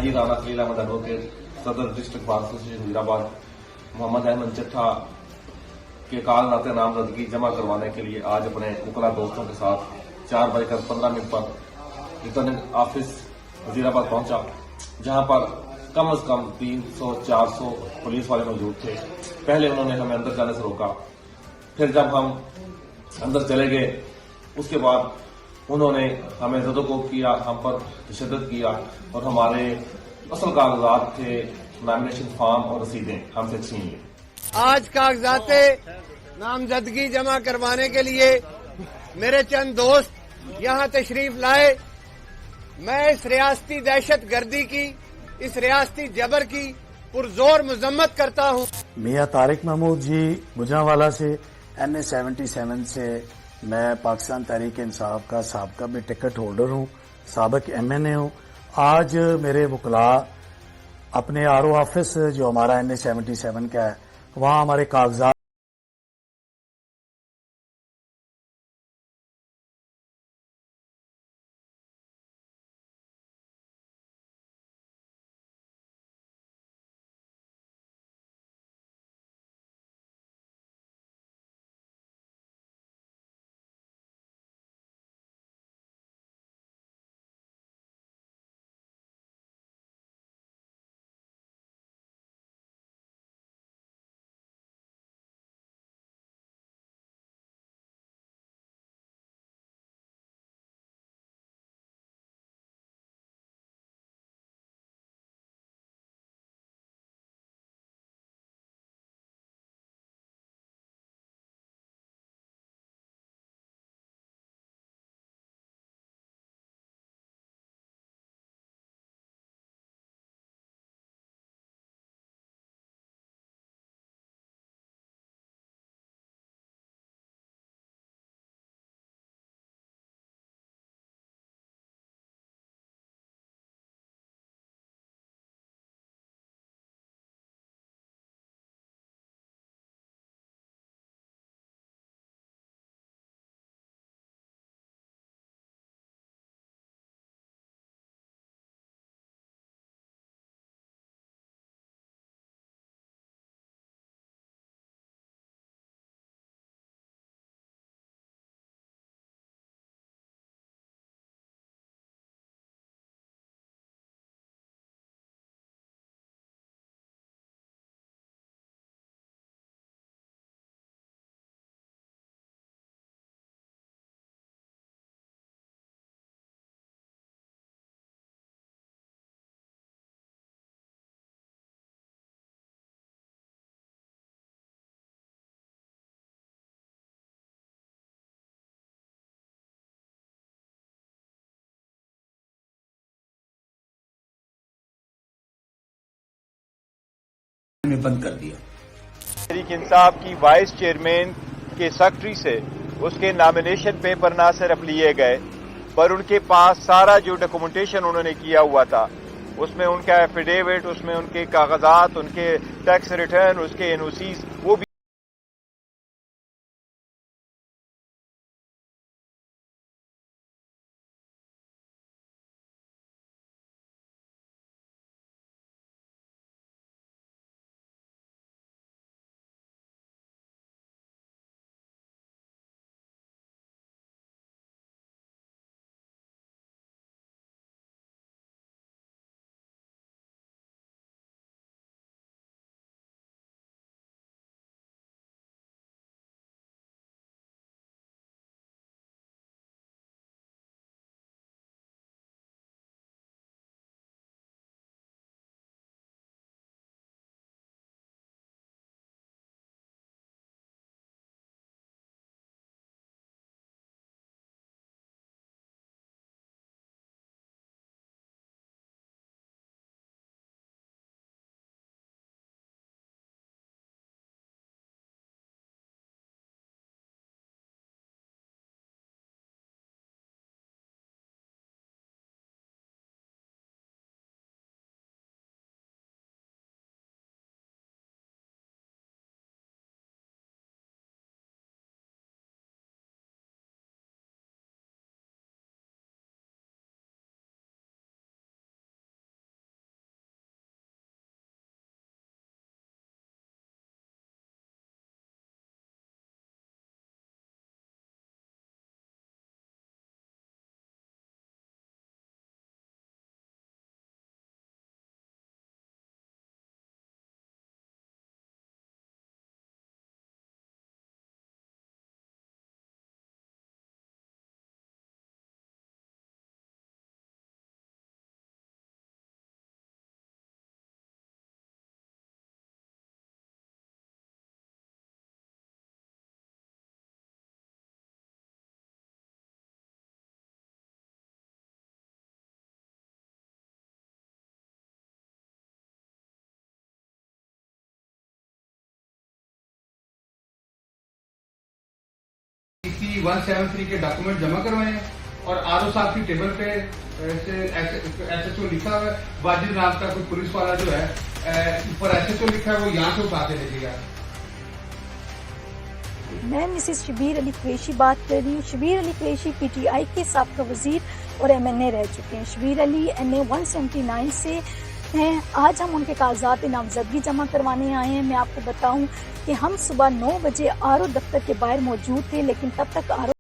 हाजी Rana Khalil Ahmad advocate, सदर district bar association Wazirabad, Mohammad Ahmad Chattha के कागजात नामजदगी जमा करवाने के लिए आज अपने वकला दोस्तों के साथ 4:15 पर रिटर्निंग ऑफिस वजीराबाद पहुंचा, जहां पर कम से कम 300-400 पुलिस वाले मौजूद थे। पहले उन्होंने हमें अंदर जाने से रोका, फिर जब हम अंदर चले गए उसके बाद उन्होंने हमें ज़दोकोब किया, हम पर तशद्दुद किया और हमारे असल कागजात थे, नॉमिनेशन फॉर्म और रसीदें हमसे छीन ली। आज कागजात नामजदगी जमा करवाने के लिए मेरे चंद दोस्त यहां तशरीफ लाए। मैं इस रियासती दहशत गर्दी की, इस रियासती जबर की पुरजोर मजम्मत करता हूं। मियां तारिक महमूद जी गुजरांवाला से, NA-77 से मैं पाकिस्तान तहरीक इंसाफ का साबका में टिकट होल्डर हूं, साबिक MNA हूं। आज मेरे वकला अपने RO ऑफिस जो हमारा NA-77 का है, वहां हमारे कागजात ने बंद कर दिया। तहरीक इंसाफ की वाइस चेयरमैन के सेक्रेटरी से उसके नॉमिनेशन पेपर ना सिर्फ लिए गए, पर उनके पास सारा जो डॉक्यूमेंटेशन उन्होंने किया हुआ था, उसमें उनका एफिडेविट, उसमें उनके कागजात, उनके टैक्स रिटर्न, उसके NOCs, वो भी 173 के डॉक्यूमेंट जमा करवाए हैं और आरओ साहब की टेबल पे एसएचओ लिखा हुआ है, वाजिद नाम का कोई पुलिस वाला जो है ऊपर एसएचओ लिखा है, वो यहाँ से उठा के लेके मैं मिसेस शबीर अली कुरैशी बात कर रही हूँ। शबीर अली कुरैशी पीटीआई के साबका वजीर और एमएनए रह चुके हैं। शबीर अली एनए 179 से हैं। आज हम उनके कागजात नामजदगी जमा करवाने आए हैं। मैं आपको बताऊं कि हम सुबह 9 बजे आरओ दफ्तर के बाहर मौजूद थे, लेकिन तब तक आरओ